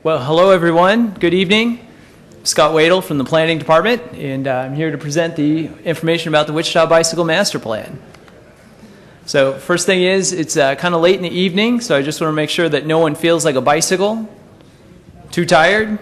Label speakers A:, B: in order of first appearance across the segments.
A: Well, hello everyone. Good evening. Scott Wadle from the Planning Department, and I'm here to present the information about the Wichita Bicycle Master Plan. So first thing is, it's kind of late in the evening, so I just want to make sure that no one feels like a bicycle. Too tired?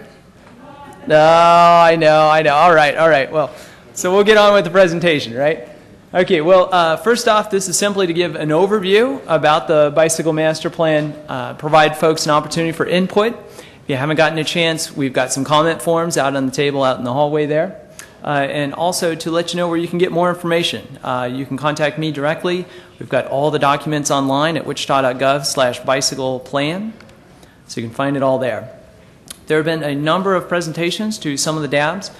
A: No, I know. All right. Well, so we'll get on with the presentation, right? Okay, well, first off, this is simply to give an overview about the Bicycle Master Plan, provide folks an opportunity for input. If you haven't gotten a chance, we've got some comment forms out on the table out in the hallway there. And also to let you know where you can get more information. You can contact me directly. We've got all the documents online at wichita.gov/bicycleplan, so you can find it all there. There have been a number of presentations to some of the DABs.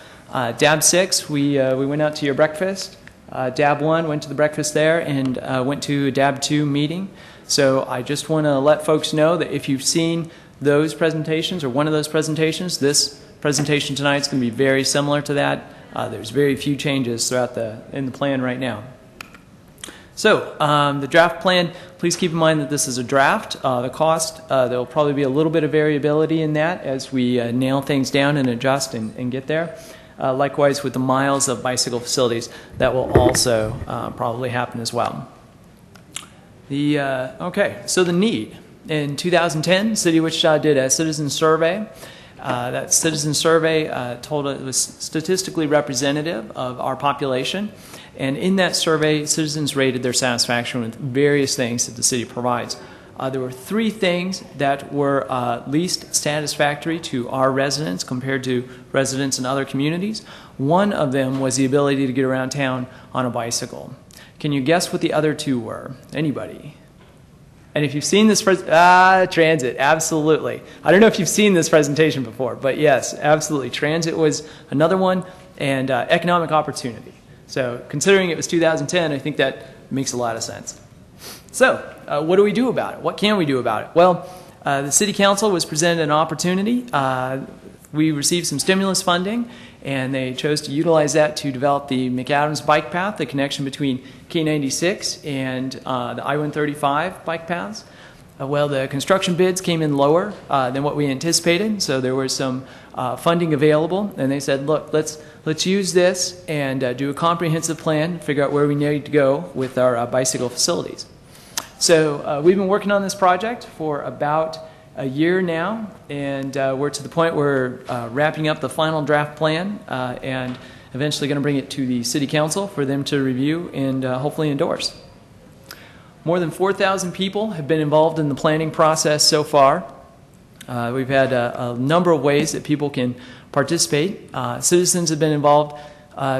A: DAB 6, we went out to your breakfast. DAB 1 went to the breakfast there and went to a DAB 2 meeting. So I just want to let folks know that if you've seen those presentations or one of those presentations, this presentation tonight is going to be very similar to that. There's very few changes throughout in the plan right now. So the draft plan, please keep in mind that this is a draft. The cost, there will probably be a little bit of variability in that as we nail things down and adjust and get there. Likewise with the miles of bicycle facilities, that will also probably happen as well. Okay, so the need. In 2010, City of Wichita did a citizen survey. That citizen survey told it was statistically representative of our population. And in that survey, citizens rated their satisfaction with various things that the city provides. There were three things that were least satisfactory to our residents compared to residents in other communities. One of them was the ability to get around town on a bicycle. Can you guess what the other two were? Anybody? And if you've seen this, transit, absolutely. I don't know if you've seen this presentation before, but yes, absolutely. Transit was another one, and economic opportunity. So considering it was 2010, I think that makes a lot of sense. So what do we do about it? What can we do about it? Well, the City Council was presented an opportunity. We received some stimulus funding, and they chose to utilize that to develop the McAdams bike path, the connection between K96 and the I-135 bike paths. Well, the construction bids came in lower than what we anticipated, so there was some funding available, and they said, look, let's use this and do a comprehensive plan, figure out where we need to go with our bicycle facilities. So we've been working on this project for about a year now, and we're to the point where we're wrapping up the final draft plan and eventually going to bring it to the City Council for them to review and hopefully endorse. More than 4,000 people have been involved in the planning process so far. We've had a number of ways that people can participate. Citizens have been involved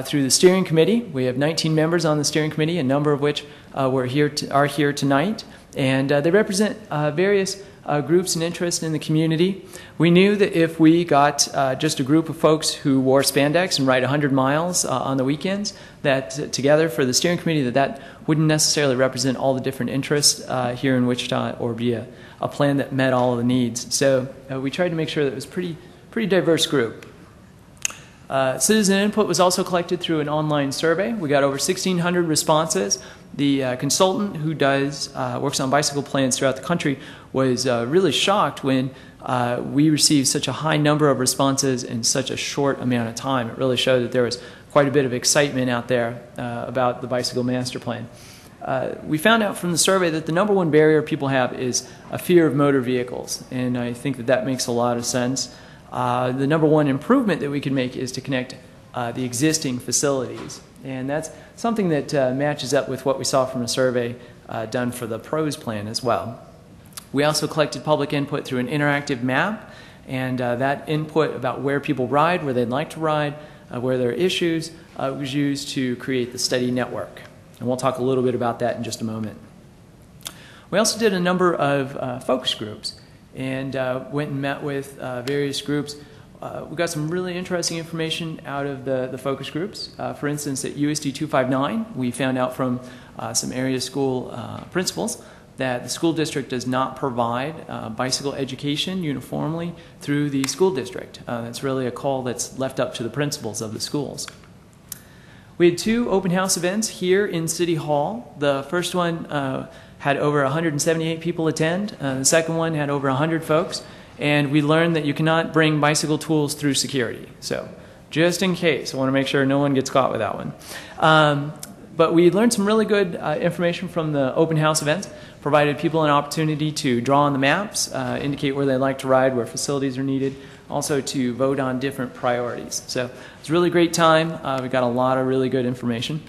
A: through the steering committee. We have 19 members on the steering committee, a number of which are here tonight, and they represent various groups and interests in the community. We knew that if we got just a group of folks who wore spandex and ride 100 miles on the weekends, that together for the steering committee, that wouldn't necessarily represent all the different interests here in Wichita or be a plan that met all of the needs. So we tried to make sure that it was a pretty diverse group. Citizen input was also collected through an online survey. We got over 1,600 responses. The consultant who works on bicycle plans throughout the country was really shocked when we received such a high number of responses in such a short amount of time. It really showed that there was quite a bit of excitement out there about the Bicycle Master Plan. We found out from the survey that the number one barrier people have is a fear of motor vehicles, and I think that makes a lot of sense. The number one improvement that we can make is to connect the existing facilities, and that's something that matches up with what we saw from a survey done for the PROS plan as well. We also collected public input through an interactive map, and that input about where people ride, where they'd like to ride, where there are issues, was used to create the study network. And we'll talk a little bit about that in just a moment. We also did a number of focus groups and went and met with various groups. We got some really interesting information out of the focus groups. For instance, at USD 259, we found out from some area school principals that the school district does not provide bicycle education uniformly through the school district. That's really a call that's left up to the principals of the schools. We had two open house events here in City Hall. The first one had over 178 people attend. The second one had over 100 folks. and we learned that you cannot bring bicycle tools through security. So just in case, I want to make sure no one gets caught with that one. But we learned some really good information from the open house events, provided people an opportunity to draw on the maps, indicate where they'd like to ride, where facilities are needed, also to vote on different priorities. So it's a really great time. We got a lot of really good information.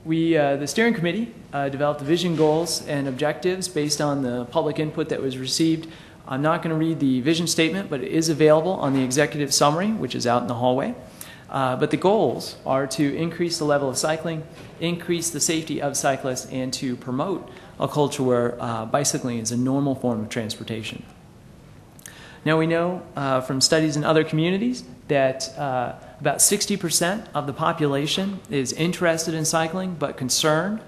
A: The steering committee developed the vision, goals, and objectives based on the public input that was received. I'm not going to read the vision statement, but it is available on the executive summary, which is out in the hallway. But the goals are to increase the level of cycling, increase the safety of cyclists, and to promote a culture where bicycling is a normal form of transportation. Now we know from studies in other communities that about 60% of the population is interested in cycling but concerned.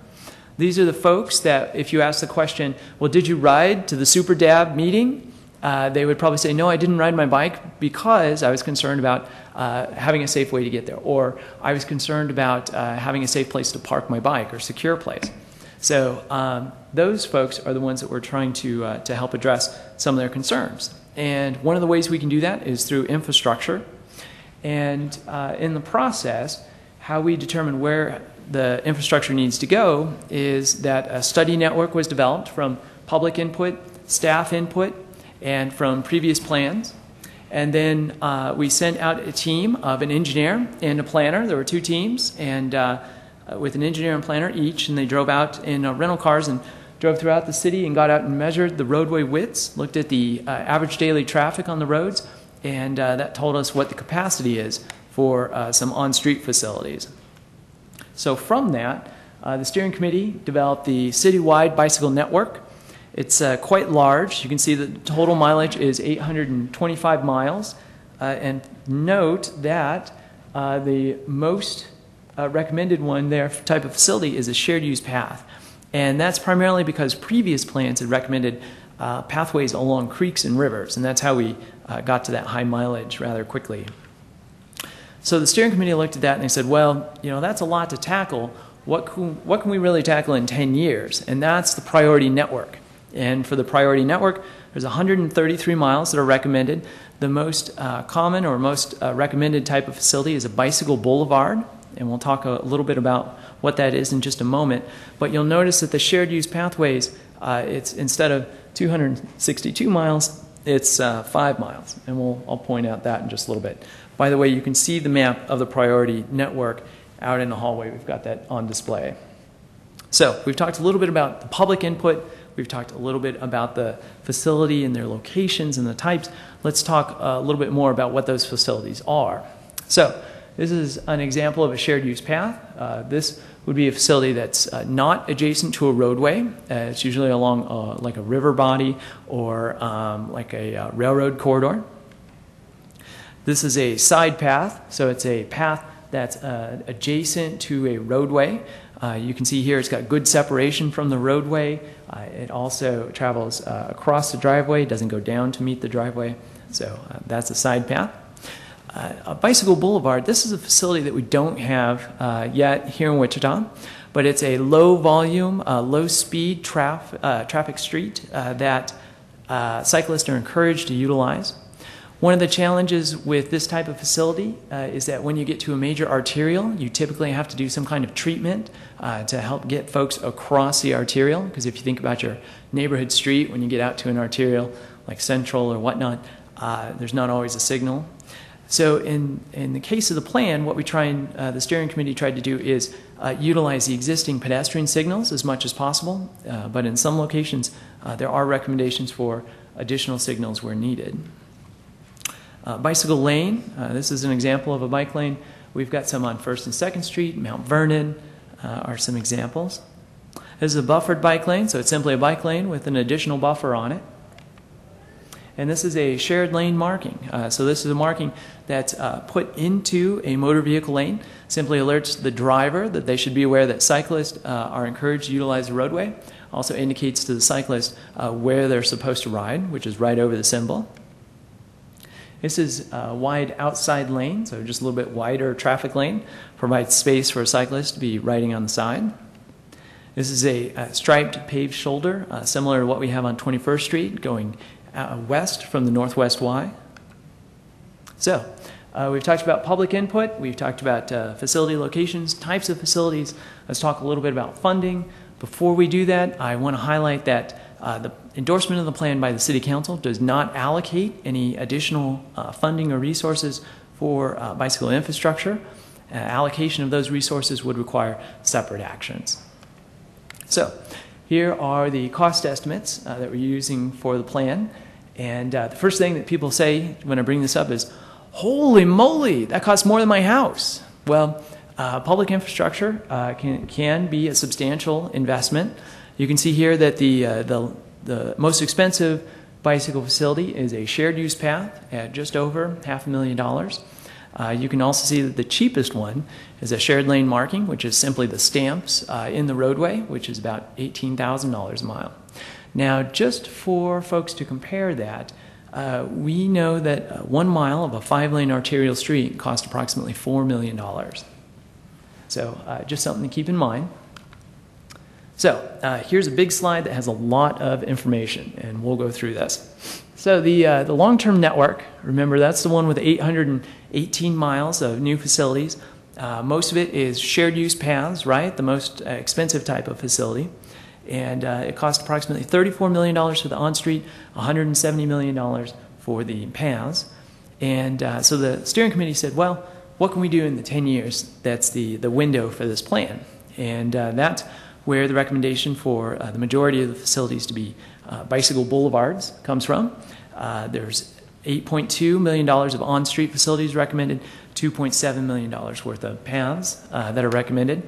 A: These are the folks that if you ask the question, well, did you ride to the Super Dab meeting? They would probably say, no, I didn't ride my bike because I was concerned about having a safe way to get there, or I was concerned about having a safe place to park my bike or secure place. So those folks are the ones that we're trying to help address some of their concerns. And one of the ways we can do that is through infrastructure. And in the process, how we determine where the infrastructure needs to go is that a study network was developed from public input, staff input, and from previous plans. And then we sent out a team of an engineer and a planner. There were two teams, and with an engineer and planner each, and they drove out in rental cars and drove throughout the city and got out and measured the roadway widths, looked at the average daily traffic on the roads, and that told us what the capacity is for some on-street facilities. So from that, the steering committee developed the citywide bicycle network. It's quite large. You can see that the total mileage is 825 miles. And note that the most recommended one there, type of facility, is a shared use path. And that's primarily because previous plans had recommended pathways along creeks and rivers, and that's how we got to that high mileage rather quickly. So the steering committee looked at that and they said, well, you know, that's a lot to tackle. What can we really tackle in 10 years? And that's the priority network. And for the priority network, there's 133 miles that are recommended. The most common or most recommended type of facility is a bicycle boulevard, and we'll talk a little bit about what that is in just a moment. But you'll notice that the shared use pathways, it's instead of 262 miles, it's 5 miles, and I'll point out that in just a little bit. By the way, you can see the map of the priority network out in the hallway. We've got that on display. So we've talked a little bit about the public input. We've talked a little bit about the facility and their locations and the types. Let's talk a little bit more about what those facilities are. So this is an example of a shared use path. This would be a facility that's not adjacent to a roadway. It's usually along like a river body or like a railroad corridor. This is a side path, so it's a path that's adjacent to a roadway. You can see here it's got good separation from the roadway. It also travels across the driveway, doesn't go down to meet the driveway. So that's a side path. A bicycle boulevard, this is a facility that we don't have yet here in Wichita, but it's a low volume, low speed traffic street that cyclists are encouraged to utilize. One of the challenges with this type of facility is that when you get to a major arterial, you typically have to do some kind of treatment to help get folks across the arterial, because if you think about your neighborhood street, when you get out to an arterial like Central or whatnot, there's not always a signal. So in the case of the plan, what the steering committee tried to do is utilize the existing pedestrian signals as much as possible, but in some locations there are recommendations for additional signals where needed. Bicycle lane, this is an example of a bike lane. We've got some on 1st and 2nd Street, Mount Vernon are some examples. This is a buffered bike lane, so it's simply a bike lane with an additional buffer on it. And this is a shared lane marking. So this is a marking that's put into a motor vehicle lane, simply alerts the driver that they should be aware that cyclists are encouraged to utilize the roadway. Also indicates to the cyclist where they're supposed to ride, which is right over the symbol. This is a wide outside lane, so just a little bit wider traffic lane, provides space for a cyclist to be riding on the side. This is a striped paved shoulder, similar to what we have on 21st Street, going west from the Northwest Y. So, we've talked about public input, we've talked about facility locations, types of facilities. Let's talk a little bit about funding. Before we do that, I want to highlight that the endorsement of the plan by the City Council does not allocate any additional funding or resources for bicycle infrastructure. Allocation of those resources would require separate actions. So, here are the cost estimates that we're using for the plan. And the first thing that people say when I bring this up is, holy moly, that costs more than my house. Well, public infrastructure can be a substantial investment. You can see here that the most expensive bicycle facility is a shared use path at just over $500,000. You can also see that the cheapest one is a shared lane marking, which is simply the stamps in the roadway, which is about $18,000 a mile. Now, just for folks to compare that, we know that 1 mile of a 5-lane arterial street costs approximately $4 million. So just something to keep in mind. So here's a big slide that has a lot of information, and we'll go through this. So the long-term network, remember that's the one with 818 miles of new facilities. Most of it is shared use paths, right? The most expensive type of facility. And it cost approximately $34 million for the on-street, $170 million for the paths. And so the steering committee said, well, what can we do in the 10 years? That's the window for this plan. And that's where the recommendation for the majority of the facilities to be bicycle boulevards comes from. There's $8.2 million of on-street facilities recommended, $2.7 million worth of paths that are recommended.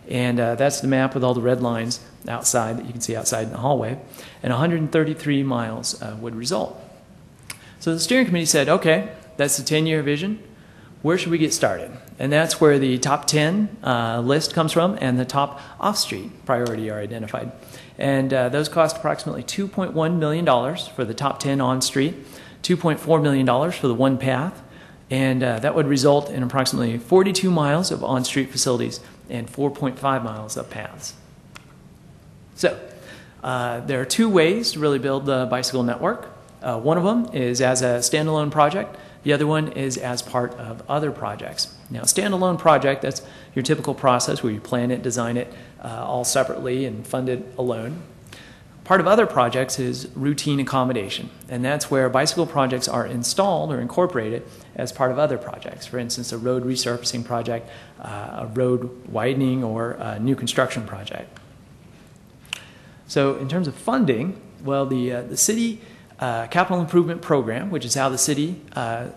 A: And that's the map with all the red lines outside that you can see outside in the hallway. And 133 miles would result. So the steering committee said, okay, that's the 10-year vision. Where should we get started? And that's where the top 10 list comes from, and the top off-street priority are identified. And those cost approximately $2.1 million for the top 10 on-street, $2.4 million for the one path, and that would result in approximately 42 miles of on-street facilities and 4.5 miles of paths. So there are two ways to really build the bicycle network. One of them is as a standalone project. The other one is as part of other projects. Now, a standalone project, that's your typical process where you plan it, design it all separately and fund it alone. Part of other projects is routine accommodation, and that's where bicycle projects are installed or incorporated as part of other projects. For instance, a road resurfacing project, a road widening, or a new construction project. So in terms of funding, well, the city capital improvement program, which is how the city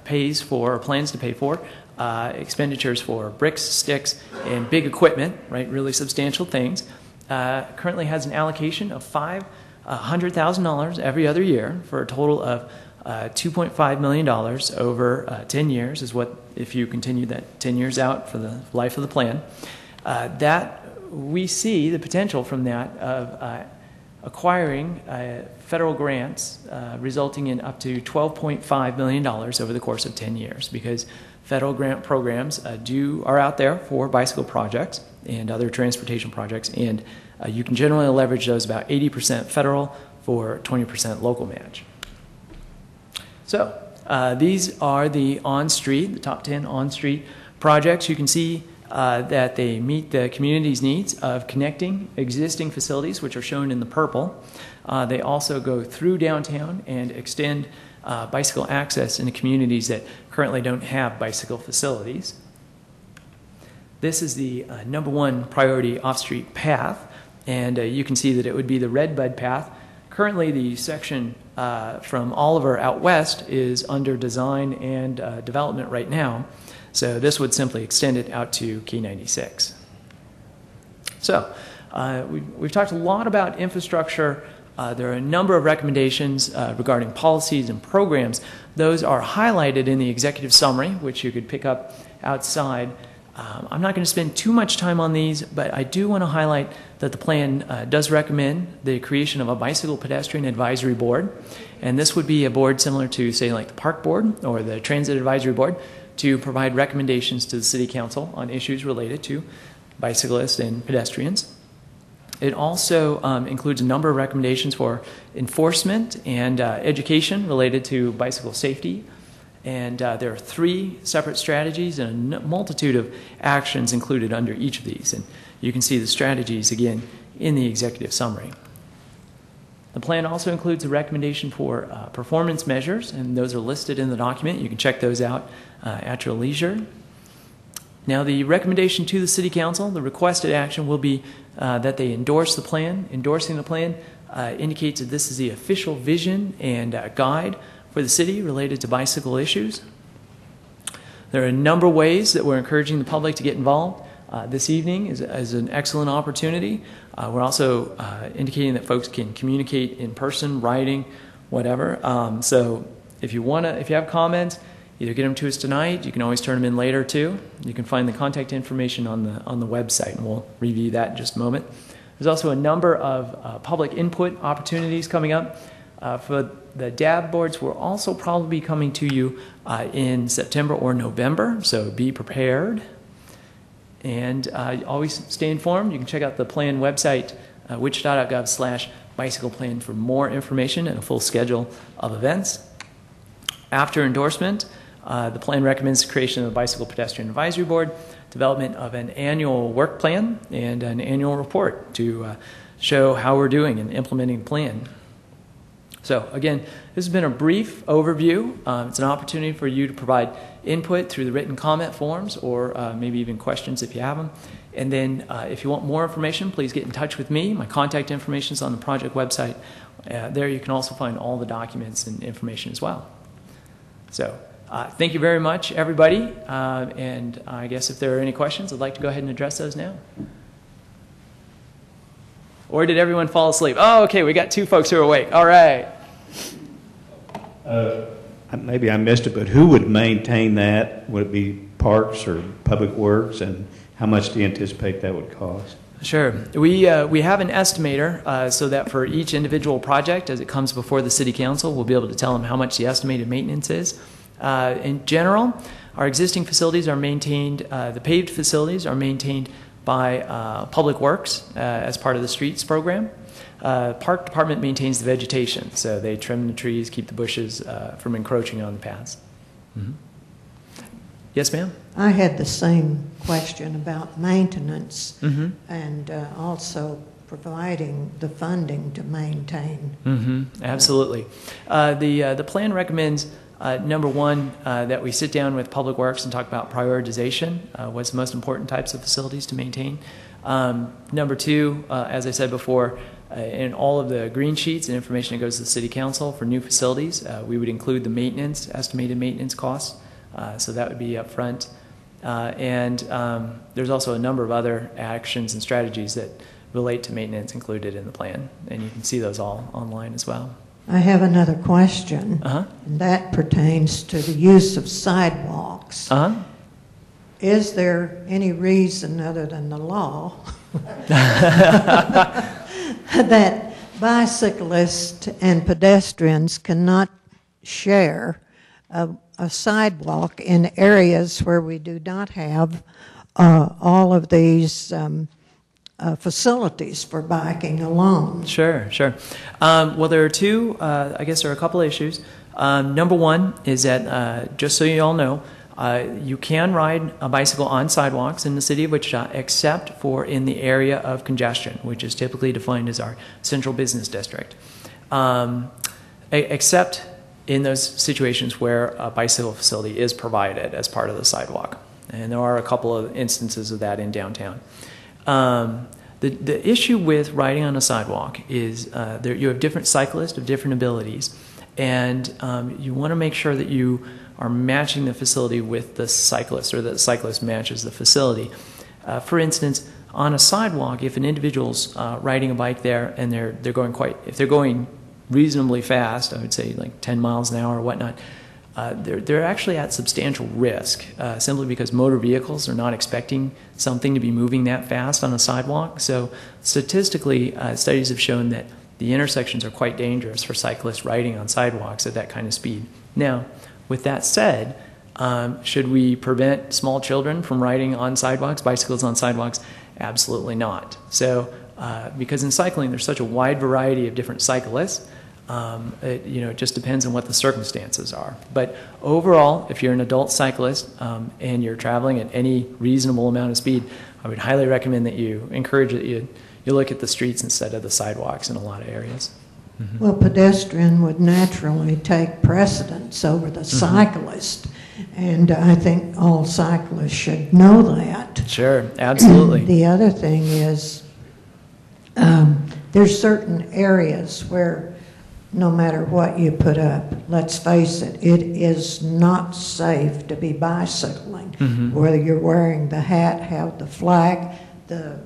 A: pays for, or plans to pay for, expenditures for bricks, sticks, and big equipment, right, really substantial things, currently has an allocation of $500,000 every other year for a total of $2.5 million over 10 years is what, if you continue that 10 years out for the life of the plan. That we see the potential from that of acquiring federal grants resulting in up to $12.5 million over the course of 10 years, because federal grant programs are out there for bicycle projects and other transportation projects, and you can generally leverage those about 80% federal for 20% local match. So these are the on-street, the top 10 on-street projects. You can see that they meet the community's needs of connecting existing facilities, which are shown in the purple. They also go through downtown and extend bicycle access into communities that currently don't have bicycle facilities. This is the #1 priority off-street path, and you can see that it would be the Redbud path. Currently, the section from Oliver out west is under design and development right now. So this would simply extend it out to K96. So we've talked a lot about infrastructure. There are a number of recommendations regarding policies and programs. Those are highlighted in the executive summary, which you could pick up outside. I'm not going to spend too much time on these, but I do want to highlight that the plan does recommend the creation of a bicycle pedestrian advisory board. And this would be a board similar to, say, like the park board or the transit advisory board, to provide recommendations to the City Council on issues related to bicyclists and pedestrians. It also includes a number of recommendations for enforcement and education related to bicycle safety. And there are 3 separate strategies and a multitude of actions included under each of these. And you can see the strategies, again, in the executive summary. The plan also includes a recommendation for performance measures, and those are listed in the document. You can check those out at your leisure. Now, the recommendation to the City Council, the requested action will be that they endorse the plan. Endorsing the plan indicates that this is the official vision and guide for the city related to bicycle issues. There are a number of ways that we're encouraging the public to get involved. This evening is an excellent opportunity. We're also indicating that folks can communicate in person, writing, whatever. So if you have comments, either get them to us tonight. You can always turn them in later too. You can find the contact information on the website, and we'll review that in just a moment. There's also a number of public input opportunities coming up. For the DAB boards, will also probably be coming to you in September or November, so be prepared. And always stay informed. You can check out the plan website, wichita.gov/bicycle plan, for more information and a full schedule of events. After endorsement, the plan recommends the creation of a Bicycle Pedestrian Advisory Board, development of an annual work plan, and an annual report to show how we're doing in implementing the plan. So again, this has been a brief overview. It's an opportunity for you to provide input through the written comment forms, or maybe even questions if you have them. And then if you want more information, please get in touch with me. My contact information is on the project website. There you can also find all the documents and information as well. So thank you very much, everybody. And I guess if there are any questions, I'd like to go ahead and address those now. Or did everyone fall asleep? Oh, okay, we got 2 folks who are awake. All right.
B: Maybe I missed it, but who would maintain that? Would it be Parks or Public Works? And how much do you anticipate that would cost?
A: Sure. We have an estimator so that for each individual project, as it comes before the City Council, we'll be able to tell them how much the estimated maintenance is. In general, our existing facilities are maintained, the paved facilities are maintained by Public Works as part of the streets program. Park Department maintains the vegetation, so they trim the trees, keep the bushes from encroaching on the paths. Mm-hmm. Yes, ma'am?
C: I had the same question about maintenance,
A: mm-hmm.
C: and also providing the funding to maintain.
A: Mm-hmm. Absolutely. The plan recommends number one, that we sit down with Public Works and talk about prioritization, what's the most important types of facilities to maintain. Number 2, as I said before, in all of the green sheets and information that goes to the City Council for new facilities, we would include the maintenance, estimated maintenance costs, so that would be up front. And there's also a number of other actions and strategies that relate to maintenance included in the plan, and you can see those all online as well.
C: I have another question, and that pertains to the use of sidewalks. Is there any reason other than the law that bicyclists and pedestrians cannot share a sidewalk in areas where we do not have all of these facilities for biking alone?
A: Sure. Well, there are 2, I guess there are a couple of issues. Number 1 is that, just so you all know, you can ride a bicycle on sidewalks in the city of Wichita except for in the area of congestion, which is typically defined as our central business district. Except in those situations where a bicycle facility is provided as part of the sidewalk. And there are a couple of instances of that in downtown. The issue with riding on a sidewalk is you have different cyclists of different abilities, and you want to make sure that you are matching the facility with the cyclist, or that the cyclist matches the facility. For instance, on a sidewalk, if an individual's riding a bike there and they're going reasonably fast, I would say like 10 miles an hour or whatnot, they're actually at substantial risk simply because motor vehicles are not expecting something to be moving that fast on a sidewalk. So statistically, studies have shown that the intersections are quite dangerous for cyclists riding on sidewalks at that kind of speed. Now, with that said, should we prevent small children from riding on sidewalks, bicycles on sidewalks? Absolutely not. So because in cycling there's such a wide variety of different cyclists. It just depends on what the circumstances are. But overall, if you're an adult cyclist and you're traveling at any reasonable amount of speed, I would highly recommend that you encourage that you look at the streets instead of the sidewalks in a lot of areas. Mm-hmm.
C: Well, pedestrian would naturally take precedence over the cyclist, and I think all cyclists should know that.
A: Sure, absolutely.
C: The other thing is there's certain areas where no matter what you put up, let's face it, it is not safe to be bicycling. Mm-hmm. Whether you're wearing the hat, have the flag, the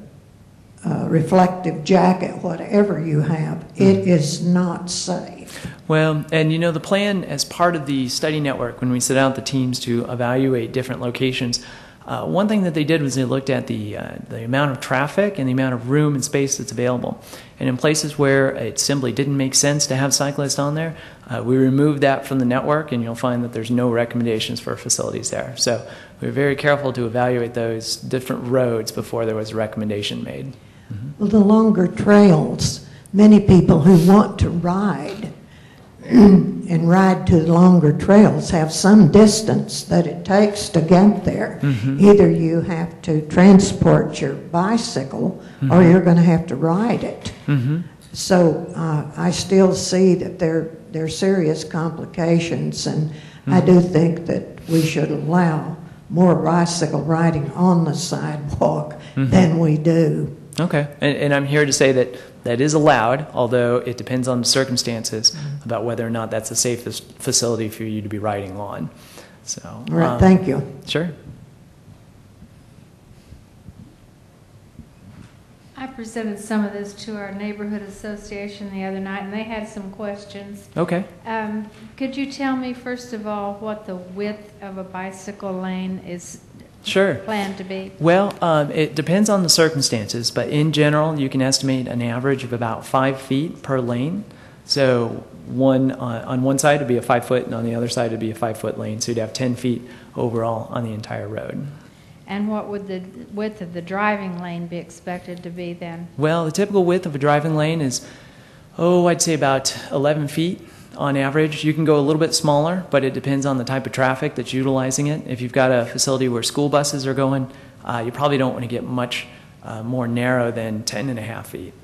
C: reflective jacket, whatever you have, it is not safe.
A: Well, and the plan as part of the study network, when we set out the teams to evaluate different locations, one thing that they did was they looked at the amount of traffic and the amount of room and space that's available. And in places where it simply didn't make sense to have cyclists on there, we removed that from the network, and you'll find that there's no recommendations for facilities there. So we were very careful to evaluate those different roads before there was a recommendation made. Mm-hmm.
C: Well, the longer trails, many people who want to ride and ride to the longer trails have some distance that it takes to get there. Mm-hmm. Either you have to transport your bicycle or you're going to have to ride it. Mm-hmm. So I still see that there are serious complications, and I do think that we should allow more bicycle riding on the sidewalk than we do.
A: Okay, and I'm here to say that is allowed, although it depends on the circumstances about whether or not that's the safest facility for you to be riding on. So,
C: all right, thank you.
A: Sure.
D: I presented some of this to our neighborhood association the other night, and they had some questions.
A: Okay.
D: Could you tell me, first of all, what the width of a bicycle lane is planned to be?
A: Well, it depends on the circumstances, but in general, you can estimate an average of about 5 feet per lane. So on one side would be a 5 foot, and on the other side would be a 5 foot lane. So you'd have 10 feet overall on the entire road.
D: And what would the width of the driving lane be expected to be then?
A: Well, the typical width of a driving lane is, I'd say about 11 feet. On average. You can go a little bit smaller, but it depends on the type of traffic that's utilizing it. If you've got a facility where school buses are going, you probably don't want to get much more narrow than 10.5 feet.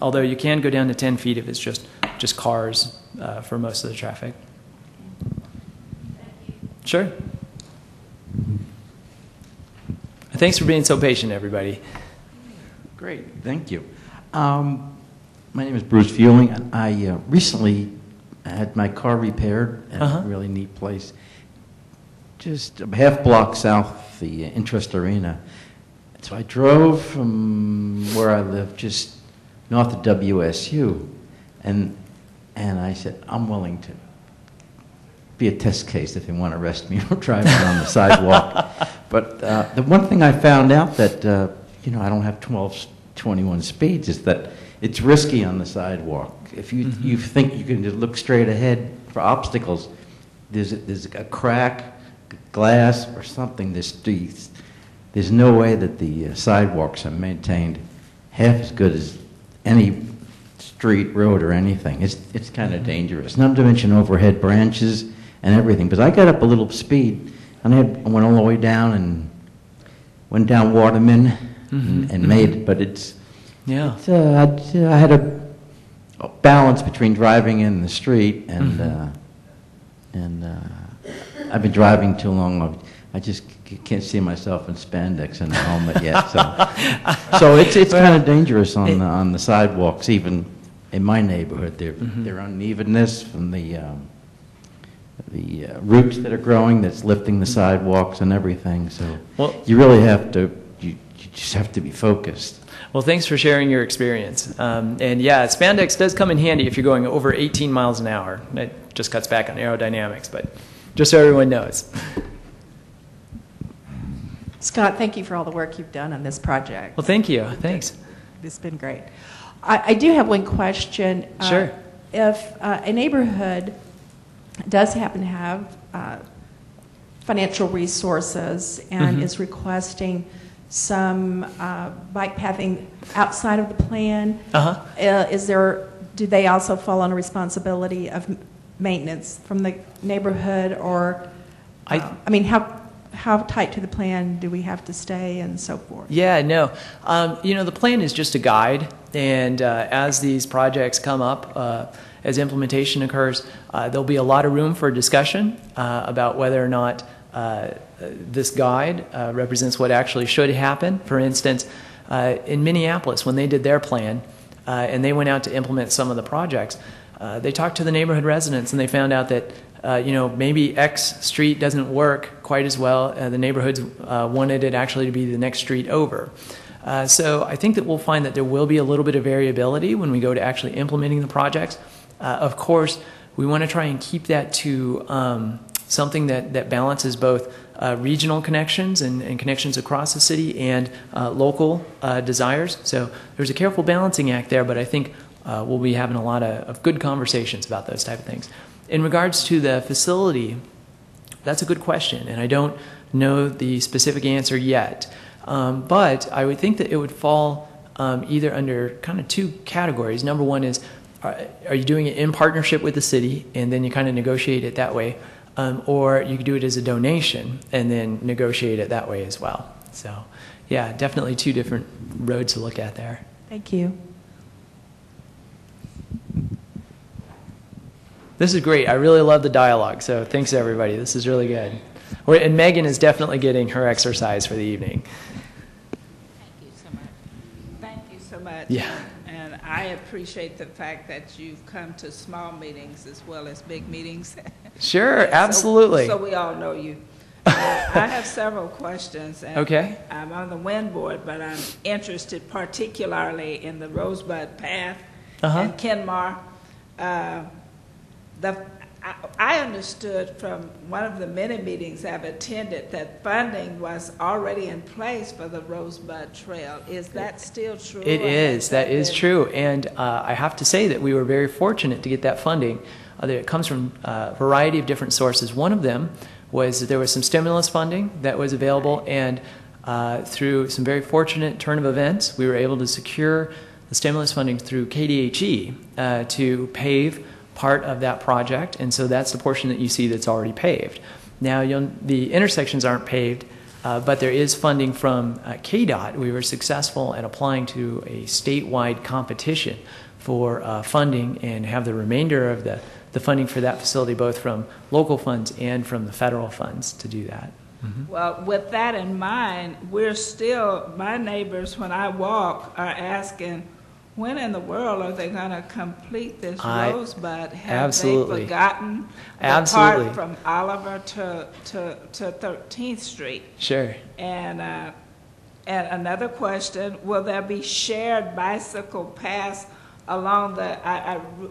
A: Although you can go down to 10 feet if it's just cars for most of the traffic. Sure. Thanks for being so patient, everybody.
E: Great, thank you. My name is Bruce Fueling, and I recently had my car repaired at a really neat place, just a half block south of the Interest Arena. So I drove from where I live, just north of WSU, and I said, I'm willing to be a test case if they want to arrest me for driving on the sidewalk. But the one thing I found out that, I don't have 21 speeds is that it's risky on the sidewalk. If you think you can just look straight ahead for obstacles, there's a crack, glass, or something. There's no way that the sidewalks are maintained half as good as any street, road, or anything. It's kind of dangerous. Not to mention overhead branches and everything. But I got up a little speed, and I went all the way down and went down Waterman and made it. But I had a balance between driving in the street and I've been driving too long. I just can't see myself in spandex and a helmet yet. So it's kind of dangerous on the sidewalks, even in my neighborhood. Their unevenness from the roots that are growing that's lifting the sidewalks and everything. So you really have to. You just have to be focused.
A: Well, thanks for sharing your experience. And yeah, spandex does come in handy if you're going over 18 miles an hour. It just cuts back on aerodynamics, but just so everyone knows.
F: Scott, thank you for all the work you've done on this project.
A: Well, thank you. Thanks.
F: This has been great. I do have one question.
A: Sure.
F: If a neighborhood does happen to have financial resources and is requesting some bike pathing outside of the plan.
A: Uh-huh.
F: Do they also fall on a responsibility of maintenance from the neighborhood, or I mean, how tight to the plan do we have to stay and so forth?
A: Yeah, no. The plan is just a guide, and as these projects come up, as implementation occurs, there'll be a lot of room for discussion about whether or not this guide represents what actually should happen. For instance, in Minneapolis, when they did their plan and they went out to implement some of the projects, they talked to the neighborhood residents and they found out that maybe X street doesn't work quite as well. The neighborhoods wanted it actually to be the next street over. So I think that we'll find that there will be a little bit of variability when we go to actually implementing the projects. Of course, we want to try and keep that to something that balances both regional connections and connections across the city and local desires. So there's a careful balancing act there, but I think we'll be having a lot of good conversations about those type of things. In regards to the facility, that's a good question, and I don't know the specific answer yet. But I would think that it would fall either under kind of two categories. Number one is, are you doing it in partnership with the city, and then you kind of negotiate it that way, or you could do it as a donation and then negotiate it that way as well. So, yeah, definitely two different roads to look at there.
F: Thank you.
A: This is great. I really love the dialogue, so thanks everybody. This is really good. And Megan is definitely getting her exercise for the evening.
G: Thank you so much. Thank you so much.
A: Yeah.
G: And I appreciate the fact that you've come to small meetings as well as big meetings.
A: Sure, absolutely.
G: So we all know you. I have several questions. And
A: okay.
G: I'm on the WIN board, but I'm interested particularly in the Rosebud Path and Kenmar. I understood from one of the many meetings I've attended that funding was already in place for the Rosebud Trail. Is that still true?
A: It is. That is true. And I have to say that we were very fortunate to get that funding. It comes from a variety of different sources. One of them was that there was some stimulus funding that was available, and through some very fortunate turn of events, we were able to secure the stimulus funding through KDHE to pave part of that project, and so that's the portion that you see that's already paved. Now, the intersections aren't paved, but there is funding from KDOT. We were successful at applying to a statewide competition for funding and have the remainder of the funding for that facility both from local funds and from the federal funds to do that. Mm-hmm.
G: Well, with that in mind, my neighbors, when I walk, are asking, when in the world are they going to complete this Rosebud? Have they forgotten the part from Oliver to 13th Street?
A: Sure.
G: And another question, will there be shared bicycle paths along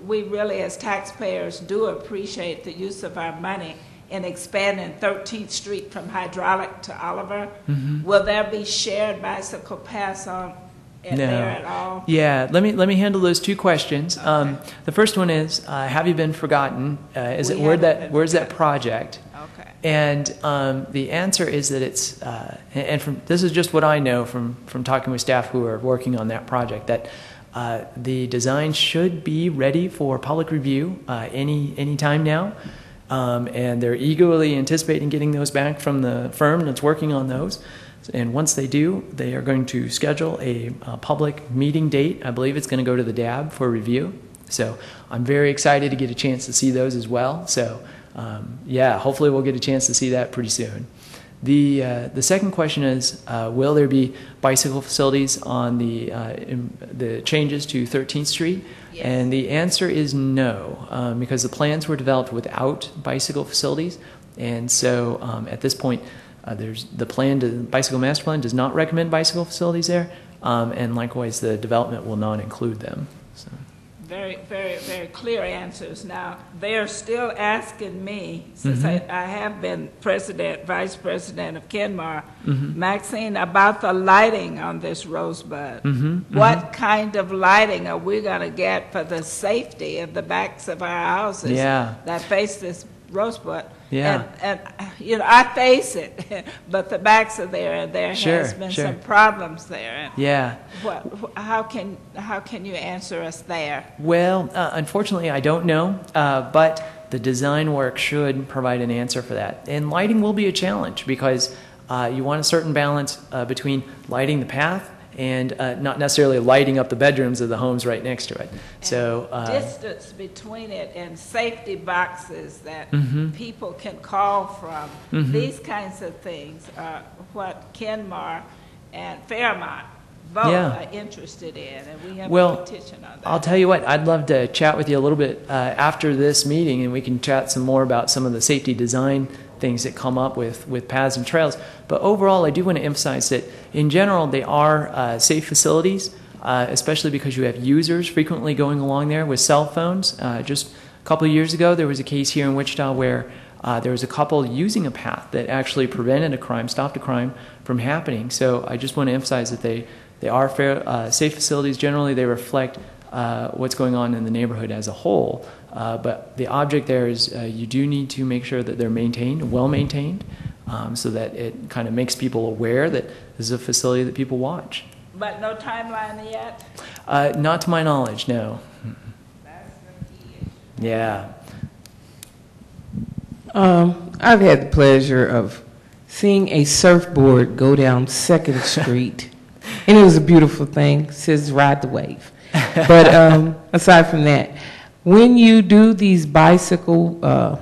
G: we really as taxpayers do appreciate the use of our money in expanding 13th Street from Hydraulic to Oliver. Mm-hmm. Will there be shared bicycle paths there at all?
A: Yeah, let me handle those two questions. Okay. The first one is, have you been forgotten? Where's that project?
G: Okay.
A: And the answer is that it's, this is just what I know from talking with staff who are working on that project, that the design should be ready for public review any time now. And they're eagerly anticipating getting those back from the firm that's working on those. And once they do, they are going to schedule a public meeting date. I believe it's going to go to the DAB for review. So I'm very excited to get a chance to see those as well. So hopefully we'll get a chance to see that pretty soon. The second question is, will there be bicycle facilities on the changes to 13th Street?
G: Yes.
A: And the answer is no, because the plans were developed without bicycle facilities. And so at this point, there's the bicycle master plan does not recommend bicycle facilities there, and likewise the development will not include them. So.
G: Very, very, very clear answers. Now, they're still asking me, since I have been vice president of Kenmar, Maxine, about the lighting on this Rosebud. What kind of lighting are we going to get for the safety of the backs of our houses that face this Rosebud.
A: Yeah.
G: And you know, I face it, but the backs are there, and there has been some problems there. And
A: yeah.
G: How can you answer us there?
A: Well, unfortunately, I don't know, but the design work should provide an answer for that. And lighting will be a challenge because you want a certain balance between lighting the path and not necessarily lighting up the bedrooms of the homes right next to it. And so
G: distance between it and safety boxes that people can call from. These kinds of things are what Kenmar and Fairmont both are interested in, and we have a petition on that.
A: I'll tell you what, I'd love to chat with you a little bit after this meeting, and we can chat some more about some of the safety design things that come up with paths and trails. But overall, I do want to emphasize that in general, they are safe facilities, especially because you have users frequently going along there with cell phones. Just a couple of years ago, there was a case here in Wichita where there was a couple using a path that actually prevented a crime, stopped a crime from happening. So I just want to emphasize that they are safe facilities. Generally, they reflect what's going on in the neighborhood as a whole. But the object there is you do need to make sure that they're maintained, well maintained, so that it kind of makes people aware that this is a facility that people watch.
G: But no timeline yet?
A: Not to my knowledge, no.
G: That's the key issue.
A: Yeah.
H: I've had the pleasure of seeing a surfboard go down 2nd Street, and it was a beautiful thing. It says ride the wave. But aside from that, when you do these bicycle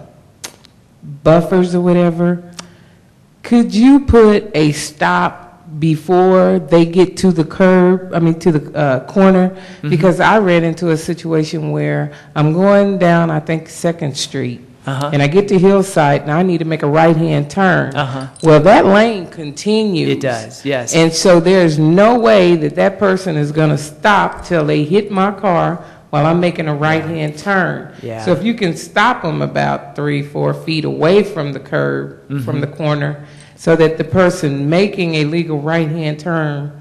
H: buffers or whatever, could you put a stop before they get to the curb, to the corner? Because I ran into a situation where I'm going down, I think, 2nd Street, and I get to Hillside, and I need to make a right-hand turn. Well, that lane continues.
A: It does, yes.
H: And so there's no way that that person is going to stop till they hit my car while I'm making a right-hand turn.
A: Yeah.
H: So if you can stop them about 3-4 feet away from the curb, from the corner, so that the person making a legal right-hand turn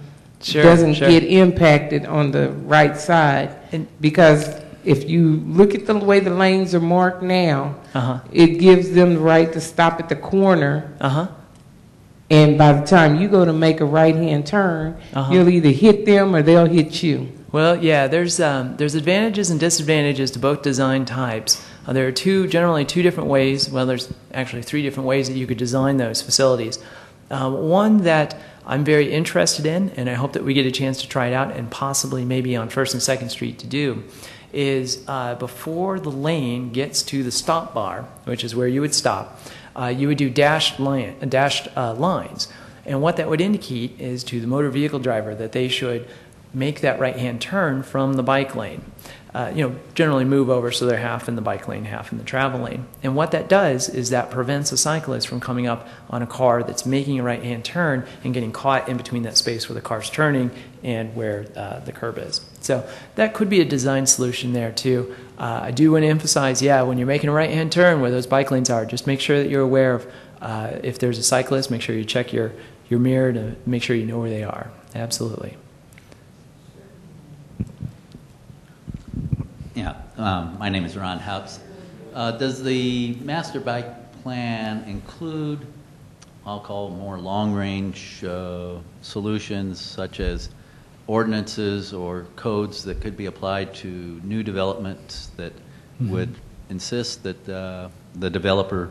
H: doesn't get impacted on the right side. Because if you look at the way the lanes are marked now, it gives them the right to stop at the corner. And by the time you go to make a right-hand turn, you'll either hit them or they'll hit you.
A: Well, yeah, there's advantages and disadvantages to both design types. There are generally two different ways. Well, there's actually 3 different ways that you could design those facilities. One that I'm very interested in, and I hope that we get a chance to try it out, and possibly maybe on 1st and 2nd Street to do, is before the lane gets to the stop bar, which is where you would stop, you would do dashed lines. And what that would indicate is to the motor vehicle driver that they should make that right-hand turn from the bike lane. Generally move over so they're half in the bike lane, half in the travel lane. And what that does is that prevents a cyclist from coming up on a car that's making a right-hand turn and getting caught in between that space where the car's turning and where the curb is. So that could be a design solution there too. I do want to emphasize, when you're making a right-hand turn where those bike lanes are, just make sure that you're aware of if there's a cyclist, make sure you check your mirror to make sure you know where they are. Absolutely.
I: Yeah, my name is Ron House. Does the master bike plan include, I'll call more long-range solutions such as ordinances or codes that could be applied to new developments that would insist that the developer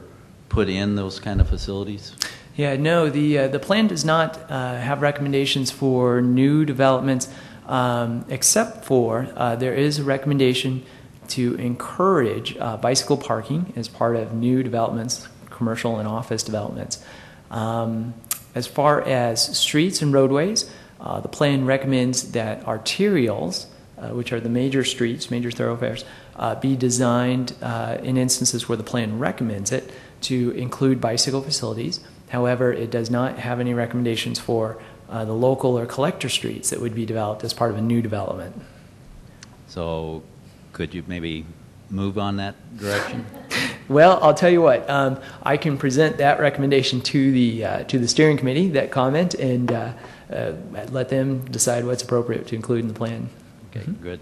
I: put in those kind of facilities? Yeah, no, the plan does not have recommendations for new developments. Except for there is a recommendation to encourage bicycle parking as part of new developments, commercial and office developments. As far as streets and roadways, the plan recommends that arterials, which are the major streets, major thoroughfares, be designed in instances where the plan recommends it to include bicycle facilities. However, it does not have any recommendations for the local or collector streets that would be developed as part of a new development. So could you maybe move on that direction? Well, I'll tell you what, I can present that recommendation to the steering committee, that comment, and let them decide what's appropriate to include in the plan. Okay, good.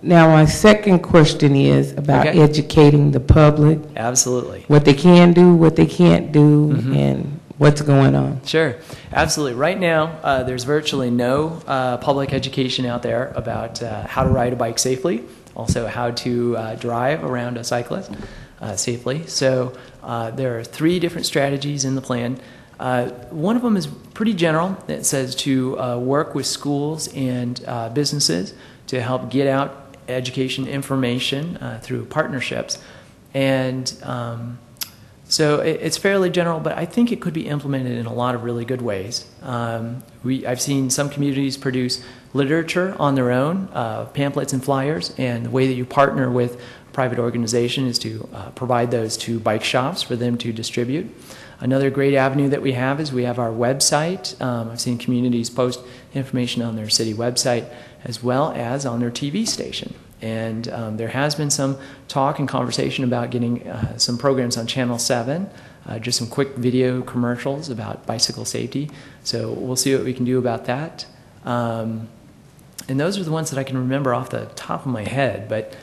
H: Now, my second question is about educating the public.
A: Absolutely.
H: What they can do, what they can't do, and what's going on.
A: Sure, absolutely. Right now, there's virtually no public education out there about how to ride a bike safely, also how to drive around a cyclist safely. So there are 3 different strategies in the plan. One of them is pretty general. It says to work with schools and businesses to help get out education information through partnerships. And so it's fairly general, but I think it could be implemented in a lot of really good ways. I've seen some communities produce literature on their own, pamphlets and flyers, and the way that you partner with a private organization is to provide those to bike shops for them to distribute. Another great avenue that we have is we have our website. I've seen communities post information on their city website as well as on their TV station. And there has been some talk and conversation about getting some programs on Channel 7, just some quick video commercials about bicycle safety. So we'll see what we can do about that. And those are the ones that I can remember off the top of my head. But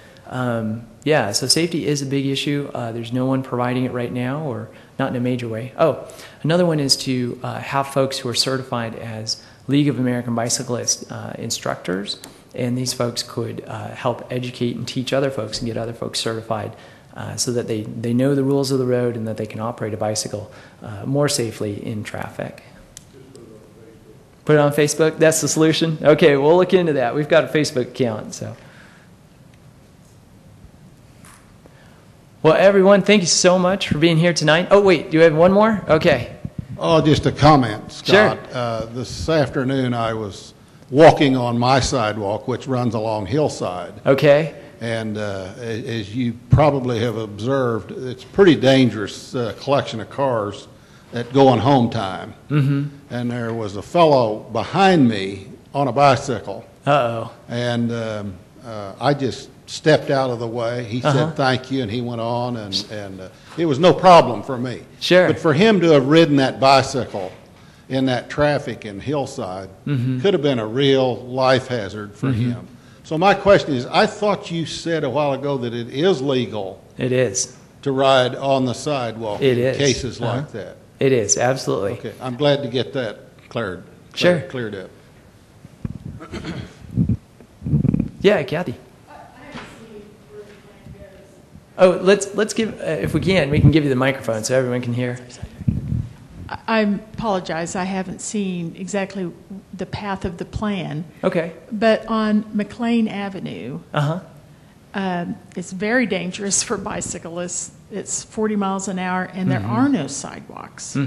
A: yeah, so safety is a big issue. There's no one providing it right now, or not in a major way. Oh, another one is to have folks who are certified as League of American Bicyclists instructors, and these folks could help educate and teach other folks and get other folks certified so that they know the rules of the road and that they can operate a bicycle more safely in traffic. Put it on Facebook? That's the solution? Okay, we'll look into that. We've got a Facebook account, so. Well, everyone, thank you so much for being here tonight. Oh, wait, do you have one more? Okay.
J: Oh, just a comment, Scott.
A: Sure.
J: This afternoon I was walking on my sidewalk, which runs along Hillside.
A: Okay.
J: And as you probably have observed, it's a pretty dangerous collection of cars that go on home time.
A: Mm-hmm.
J: And there was a fellow behind me on a bicycle.
A: Uh-oh.
J: And I just stepped out of the way. He said thank you, and he went on, and it was no problem for me.
A: Sure.
J: But for him to have ridden that bicycle in that traffic in Hillside could have been a real life hazard for him. So my question is, I thought you said a while ago that it is legal.
A: It is.
J: To ride on the sidewalk
A: in
J: cases like that.
A: It is, absolutely.
J: Okay, I'm glad to get that cleared up.
A: Yeah, Kathy. Oh, let's give, if we can give you the microphone so everyone can hear.
K: I apologize, I haven't seen exactly the path of the plan.
A: Okay.
K: But on McLean Avenue, it's very dangerous for bicyclists. It's 40 miles an hour, and there are no sidewalks.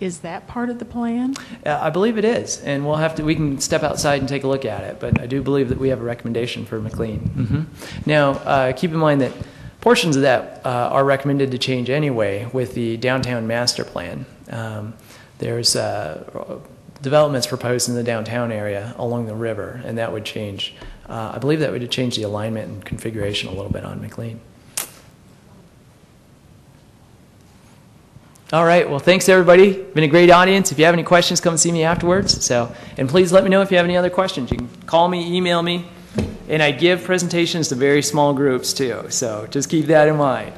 K: Is that part of the plan?
A: I believe it is, and we can step outside and take a look at it, but I do believe that we have a recommendation for McLean. Now, keep in mind that portions of that are recommended to change anyway with the downtown master plan. There's developments proposed in the downtown area along the river, and that would change. I believe that would change the alignment and configuration a little bit on McLean. All right, well, thanks everybody. Been a great audience. If you have any questions, come see me afterwards. And please let me know if you have any other questions. You can call me, email me, and I give presentations to very small groups too. So just keep that in mind.